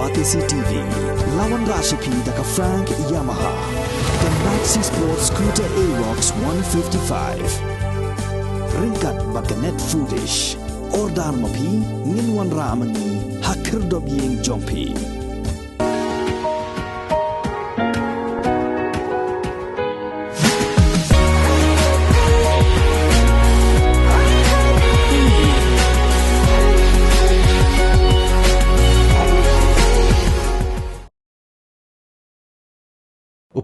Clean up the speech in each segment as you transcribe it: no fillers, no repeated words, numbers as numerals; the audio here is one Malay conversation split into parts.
Batisi TV, lawan Rashipi daka Frank Yamaha, dan Maxi Sports Scooter Aerox 155. Ringkat baganet foodish, ordar mapi, nginwan ramani, hakir dobyeng jompi.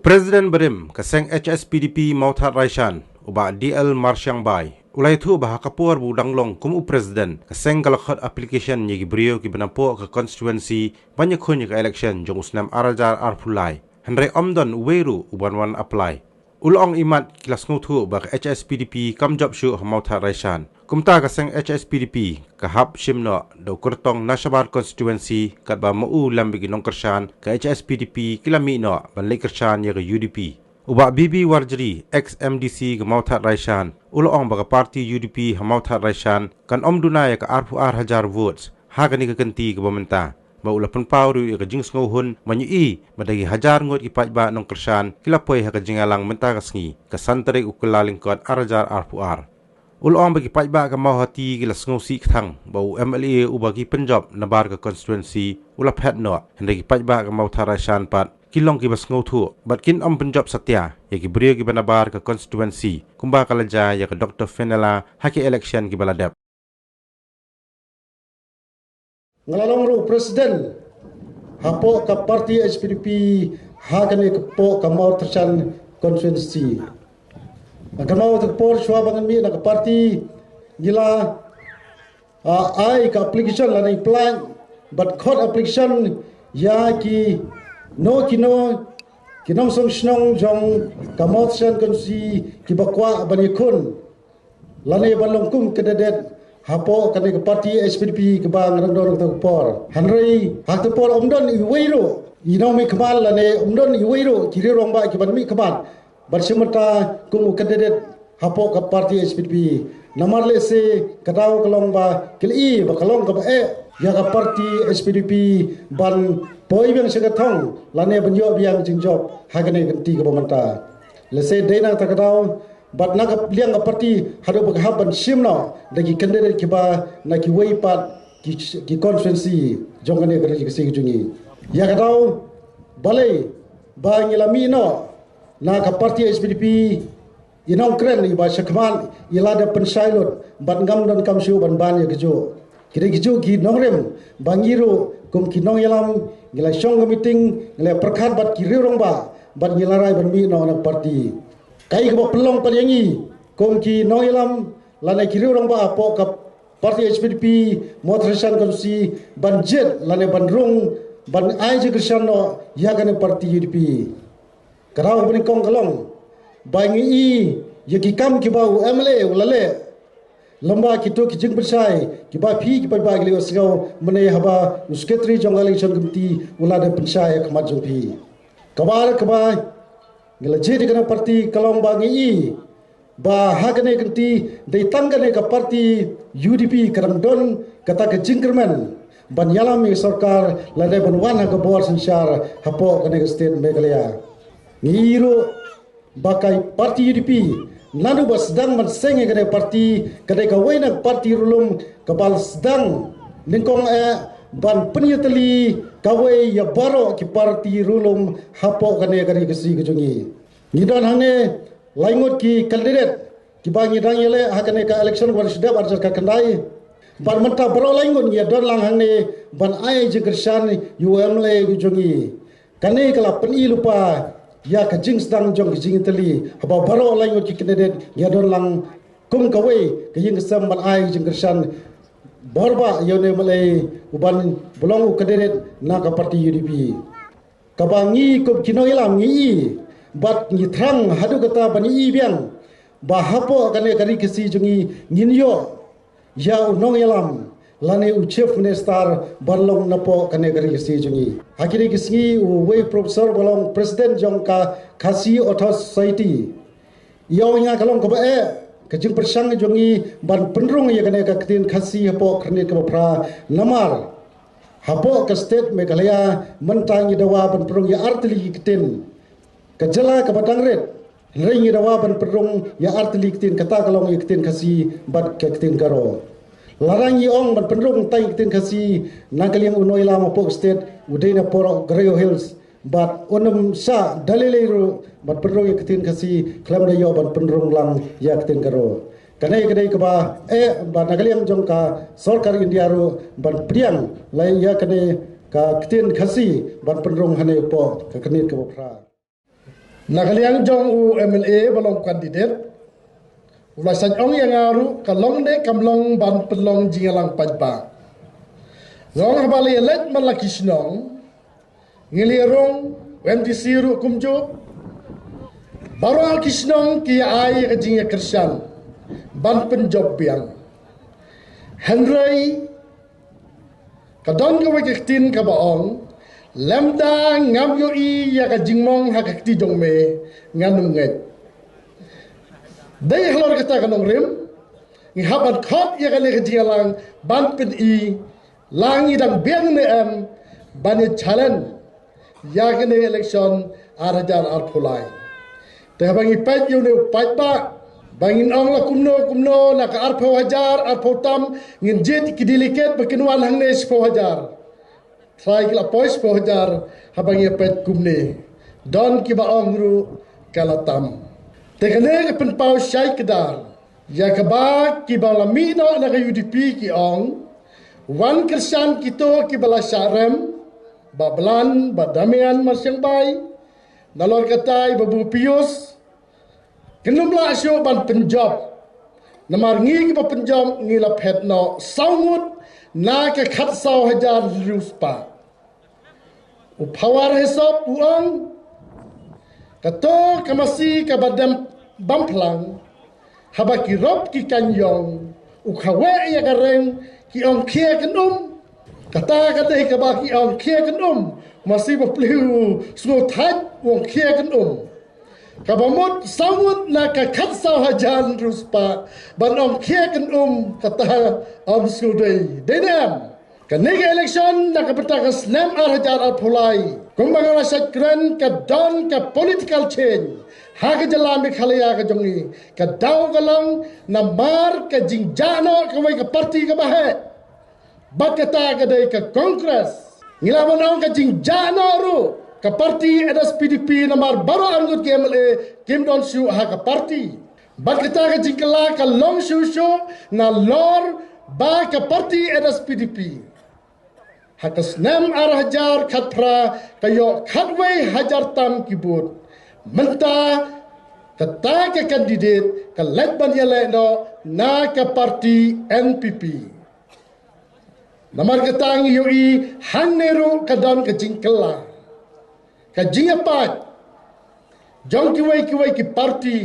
Presiden Berim kaseng HSPDP Mauthat Raishan uba DL Marsyang Bai ulai tu bah kapur budang long kum Presiden kaseng kalakhat application yegi brio ki banapo ke constituency banyak khony ke election jong usnam arajar arpulai handrai omdon weru ubanwan apply ulong imat kilas ngutu bah HSPDP kam job shu Mauthat Raishan kumta kaseng HSPDP kahap shimno do kurtong Nashabar constituency kat ba mau lambi ginong kershan ka HSPDP kilami no ban le kershan ya UDP uba BB Warjri ex MDC ke Mauthat Raishan ulong ba parti UDP Mauthat Raishan kan omduna ya ka arpuar hajar votes ha kani ka kenti ke bamenta ba ulapun pauru ya ka jings ngohun manyi madagi hajar ngot ipaj ba nong kershan kilapoi ha ka jingalang menta kasngi ka santarik ukulaling kot arajar arpuar ulong bagi pajba ka mau hati gila sngosi khang bau MLA ubagi Punjab nabar ka constituency ulap het no hendagi pajba ka mau Tharashan pat kilong ki basngau thu bat kin Punjab satya ya ki brio ki banabar ka constituency kumba kalaja ya ka Dr Fenela haki election ki baladap ngalalong ru presiden hapo ka parti HPDP hakane ka po ka mau Tharashan constituency Agama untuk por shua bangan mi nak parti gila ai ka application la nei plan but court application ya ki no kinong song snong jong kamot san kon si ki bakwa bani kun la nei balong kum kededet hapo ka nei parti SPDP ke bang randor untuk por hanrei hak tu por omdon i weiro inong mi khamal la nei omdon i weiro kiri romba ki ban mi khamal bersemata kumu kandidat hapo ke parti SPDP namar le se kadau kalong ba kili ba kalong ka ba ya ka parti SPDP ban poi bang segathong lane banyo biang jingjob hagane ganti ka bamanta le se deina ta kadau bat na ka liang ka parti hado ba haban simno dagi kandidat ki ba na ki wei pat ki constituency jongane ka ji ki jungi ya kadau balai ba ngilami no na ka parti SPDP inong kren iba syakmal ilada pensailot ban ngam dan kamsiu ban ban ya gejo kire gejo ki nongrem bangiro kum ki nong yalam ngila syong meeting ngila perkhat bat ki rirong ba ban ngilarai ban mi no na parti kai ka pelong palyangi kum ki nong yalam lana ki rirong ba apo ka parti HPDP Motrashan konsi ban jet lana ban rung ban ai je kersan no ya kan parti UDP Karau bani kong kalong, bangi yaki kam kibau MLA ulale, lamba kito kijing bersai, kiba pi kiba bagi lewas kau menai haba usketri jonggal election committee ulada bersai kemat jompi. Kabar ngela jadi kena parti kalong bangi ba hakane kenti dai tangane ka parti UDP kadang don kata ke jingkerman ban yalami sarkar lada ban wana ka bor sensar hapo kane state Meghalaya. Ngiro bakai parti UDP lalu basdang manseng kadai parti kadai kawai nak parti rulum kabal sedang lingkong ban penyeteli kawai ya baro ki parti rulum hapo kadai kesi kejungi ngidon hange laingot ki kandidat ki bangi dang yele hakane ka election war sedap arjar ka kendai ban menta baro laingot ya don lang hange ban ai je kersan UMLA kejungi kane kala peni lupa ya ka jing sedang jong ki jing teli haba baro lai ngot ki kandidat ya don lang kum kawai ke jing sam ban ai jing kersan borba yone malai uban bolong kandidat na ka parti UDP ka bangi kum kino ilam ngi bat ngi thrang hadu kata bani biang ba hapo kane kari kesi jungi nginyo ya unong ilam lane chief minister balong napo kane gari kesi jungi hakiri kisngi wei professor balong president jongka khasi author society yo nya kalong ko ba kajing persang jungi ban penrung ya kane ka tin khasi hapo krne ka pra namar hapo ke state Meghalaya mentang dawa ban perung ya artili kitin kejela ke batang red ring dawa ban perung ya artili kitin kata kalong kitin kasi bat ke kitin karo larang ong ban perung tai kitin kasi nagaliang unoi lama po state udena poro Grayo Hills bat onum sa dalilero bat perung ya kitin kasi klam dayo ban perung lang ya kitin karo kanai ke ba ban nagaliang jong ka sarkar India ro ban priang lai ya kanai ka kitin khasi ban penrong hane po ka kanit ka pra nagaliang jong u MLA balong kandidat ulai san ong yang aru ka long de kamlong ban penlong jingalang pajba ngong habali let malaki snong ngilirong MTC ru kumjo baro kisnong ki ai ka jinga kersan ban penjob biang Henry kadon ka wektin ka baong lamda ngam yo i ya ka jingmong ha ka ti jong me nganum ngai dai hlor ka ta kanong rim ngi haban khot ya ka le ka jingalang ban pen i langi dang biang ne am ban challenge ya ka ne election arajar ar phulai te bangi pat yo ne pat ba bangin ong la kumno na ka arpo hajar arpo tam ngin jet ki delicate bakinwan hang ne 10,000 try la pois 10,000 habang ye pet kumne don ki ba ong ru kalatam te kane pen pau shai kedar ya ka ba ki ba la mi no na ka UDP ki ong wan kersan kito ki bala syarem ba belan ba damian masyang bai nalor katai babu pius kenumla asyo ban penjob namar ngi ba penjob ngi la phet no saungut na ka khat saw hajar ruspa u power hesop uang kato kamasi ka badam bamplang habaki rob ki kanyong u khawe ya gareng ki ong khia kanum kata ka ba ki ong khia kanum masi ba pliu so that ong khia kanum kabamut samut na ka khatsaw hajan ruspa banong khiakan kata sudai denam kanega election na kapataka slam hajar al phulai kumbangala sakran ka don ka political change haga jala Meghalaya ka jongi ka daw galang na mar ka jingjano ka wai ka party ka bahe bakata ka dai ka congress ngilaman ka jingjano ru ka parti edas PDP namar baro angut ke MLA kim don shu ha ka parti bat kita ka jingkala ka long shu na lor ba ka parti edas PDP ha ka snam ar hajar khatra kayo khatway hajar tam kibut menta kata ka kandidat ka let ban yale no na ka parti NPP namar katang yoi hanneru kadon ka jingkala kajinga pat jong kiwai ki party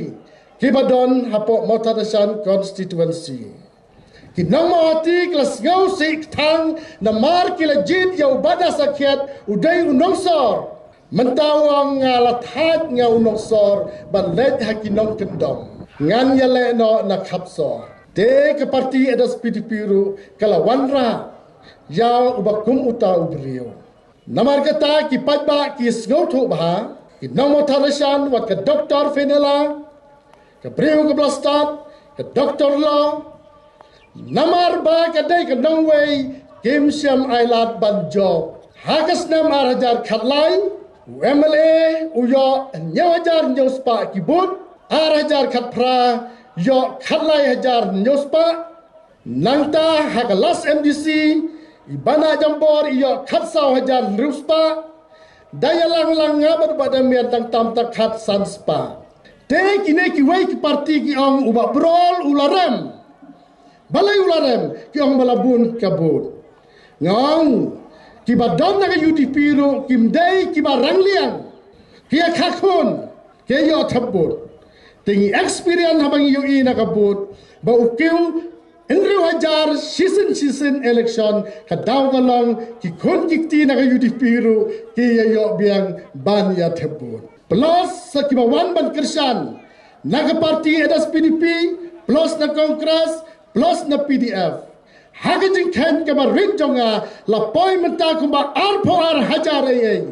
kibadon hapo Motarasan constituency ki namati kelas ngau sik thang namar ki legit yau bada sakyat udai unongsor mentawang ngalathat ngau unongsor ban let hakinong kendom ngan yale no na khapso te ke party edas PDP ru kala wanra yau ubakum uta ubrio namar kata ki padba ki sngotu bah ki Motarasan wat ke doktor Fenela ke breu ke blastat ke doktor law namar ba ka dai ke nongway kim siam ailat banjo hakas nam arajar khatlai MLA uyo nyawajar nyospa kibut arajar khatpra yo khatlai hajar nyospa nangta hakalas MDC ibana jambor iyo khatsaw hajar ruspa daya lang ngabar pada miantang tam tak khat sanspa te kine ki wai ki parti ki ong uba brol ularem balai ularem ki ong balabun kabut ngong ki badon na UDP ru kim dai ki barangliang ki khakun ke yo thabut tingi experience habang UI na kabut ba ukiu Andrew Hajar season election kadaw galong ki kon kikti na UDP ru ki yo biang ban ya thebut plus sa kibawan ban kersan naga party edas PDP plus na Congress plus na PDF Hagajing kan kemarin jonga lapoi mentah kumba arpoar hajar ay.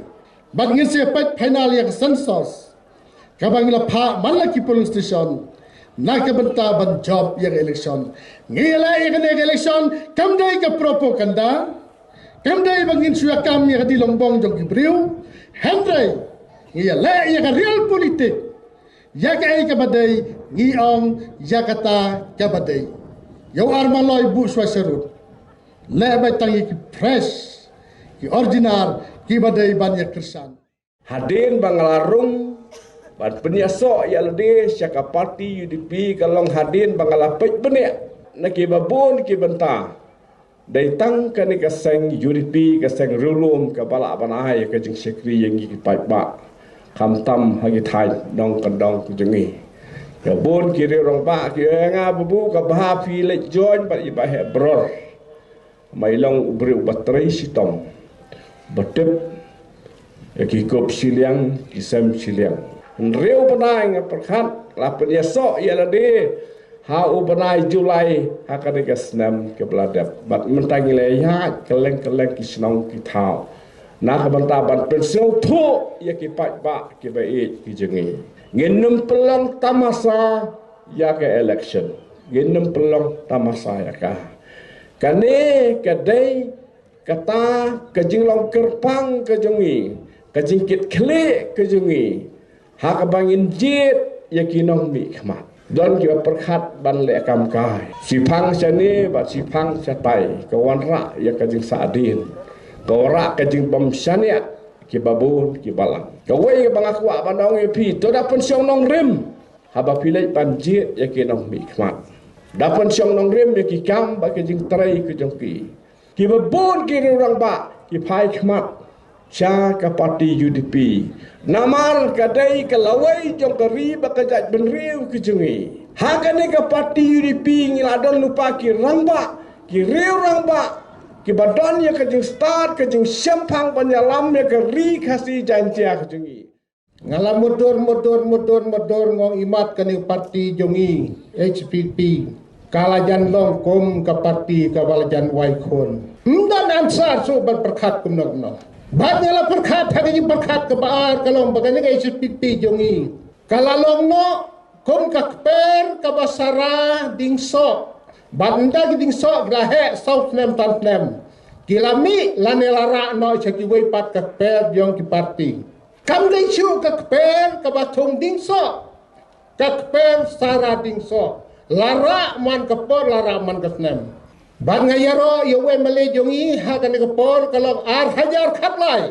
Bat ngisi pet final yang sensos. Kabang lapa malaki polling station. Nak benta ban job yang election. Ngila yang election kamdai ke propaganda. Kamdai bangin suakam yang di Lombong jong Gibriu. Hendrai ngila yang real politik. Yakai kabadai ngiong yakata kabadai. Yau armaloi bu swasarut. Lebai tangi ki fresh, ki original, ki badai banyak kersan. Hadin bangalarung, ban penyasok ya lede syaka parti UDP kalong hadin bangalapet benek. Naki babun ki benta. Dai tang kani kaseng UDP kaseng rulum kepala banai ke jeng sekri yang ki pai ba. Kamtam hagi thai dong kendong kujengi. Ya bon kiri orang pak kiri ngabu ka bah fi le join pa iba he bror mai long ubri batrai sitom batep ya ki kop siliang kisam siliang reu banai nga perkhat la penia so ya la de ha u banai julai ha ka de gasnam ke bladap bat mentangi le ya keleng kisnong ki thau na ka banta ban pensau thu ya ki pat ba ki ba e ki jengi Ginum pelang tamasa ya ke election. Ginum pelang tamasa ya ka. Kane kadai kata kajing long kerpang kajungi. Kajing kit kle kajungi. Hak bangin jit ya kinong mi khamat. Don kiba perkhat ban le kam kai. Sipang sani ba sipang satai kawan ra ya kajing saadin. Kawra kajing bom sania ki babun ki balang kawai ke bang akwa bandong pi to da pen siong nong rim haba pilai panjit ya ki nong mi khmat da pen siong nong rim ya ki kam ba ke jing trai ke jong ki babun ki orang ba ki phai khmat cha ka parti UDP namar kadai ke lawai jong kari ba ka jat benriu ki jungi ha ka ne ka parti UDP ngiladon lupa ki rangba ki riu rangba ki badan ya kajing start kajing sempang penyalam ya ke ri kasih janji kajingi Ngalam motor ngong imat kani parti jongi HPP kalajan long kom ke parti kawalajan waikon dan ansar so berperkat kumno banyak lah perkat hanya perkat ke baar kalong bagani HPP jongi kalalong no kom kakper kabasara dingso banda giding sok glahe south nem tant nem kilami lanelara no chakiway pat ka per yong ki parti kam dei chu ka per ka bathong ding sok ka per sara ding sok lara man ka por lara man ka nem ban ngayaro yowe male jongi ha ka ne ka por kalong ar hajar khatlai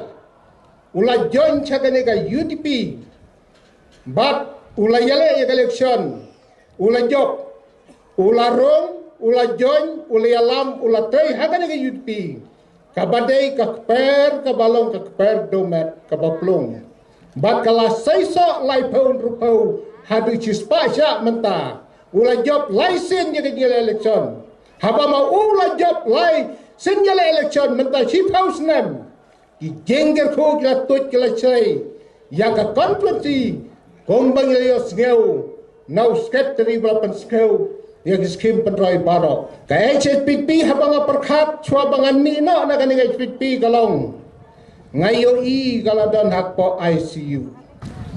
ula join chakane ka UDP bat ula yale election ula job ula rong ula join, ula alam, ula tray, hagan nga UDP. Kabadai kakper, kabalong kakper domet, kabaplong. Bat kala sayso laipon rupaw, hadu chispa siya menta. Ula job lay sin yung kanyang eleksyon. Haba ma ula job lay sin yung eleksyon, menta chief house nem. Kijengger ko kila tut kila chay. Yang ka konferensi, kumbang ilayos ngaw, now skepteri balapan skaw, yang skim penroy baro ka HPP habang perkhat chwa bangan nino na kani HPP galong ngayo I galadon hakpo ICU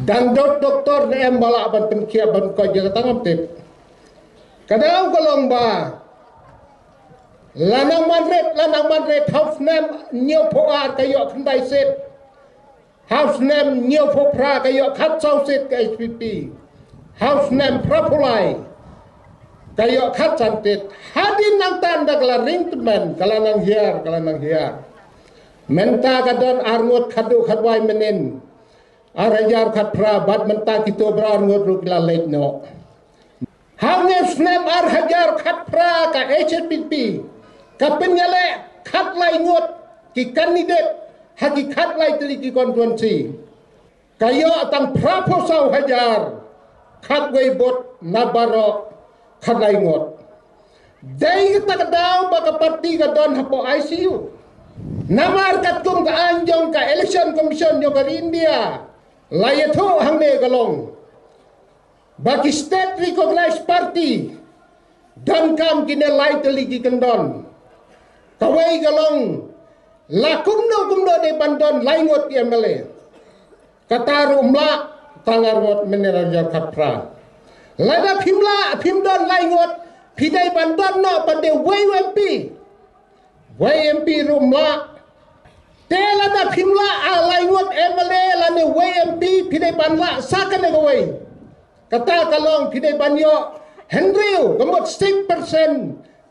dan doktor na embala ban penkia ban ko jaga tangam tip kadaw galong ba lanang manret house name nyo poar kayo kandai set house name nyo po pra kayo khat saw set ka HPP house name prapulai kayo khat santit hadin nang tanda kala ringtman kala nang hiar menta kadon arngot khadu khadwai menen arajar khat pra bad menta kito bra arngot ru kala late no hamne snam ar hajar khat pra ka HPP ka penyale khat lai ngot ki kandidat hagi khat lai tli ki konferensi kayo tang proposal hajar khat wei bot nabaro khalai ngot dai tak daw baka parti ka don hapo ICU namar kat kum ka anjong ka election commission yo ka India layato hangne galong baki state recognized party dan kam kine lai teli ki kendon Kawai galong la kumno de bandon laingot MLA. Kata rumla tangarwat meneraja kapra. Lada pimdon laingot pidai bandon no pande YMP. YMP rumla tela da pimla laingot MLA lane YMP pidai bandla sakane gawai. Kata kalong pidai banyo Henry gamot 6%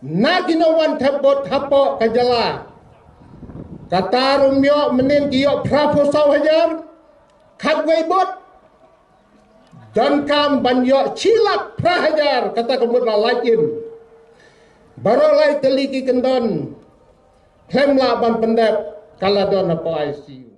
na ginawan tabot hapo kajala. Kata rumyo menin giyo praposaw hajar kadway bot dan kam banyo cilap prahajar kata kemut lalakin barolai teliki kendon klem laban pendep kaladon apa ICU.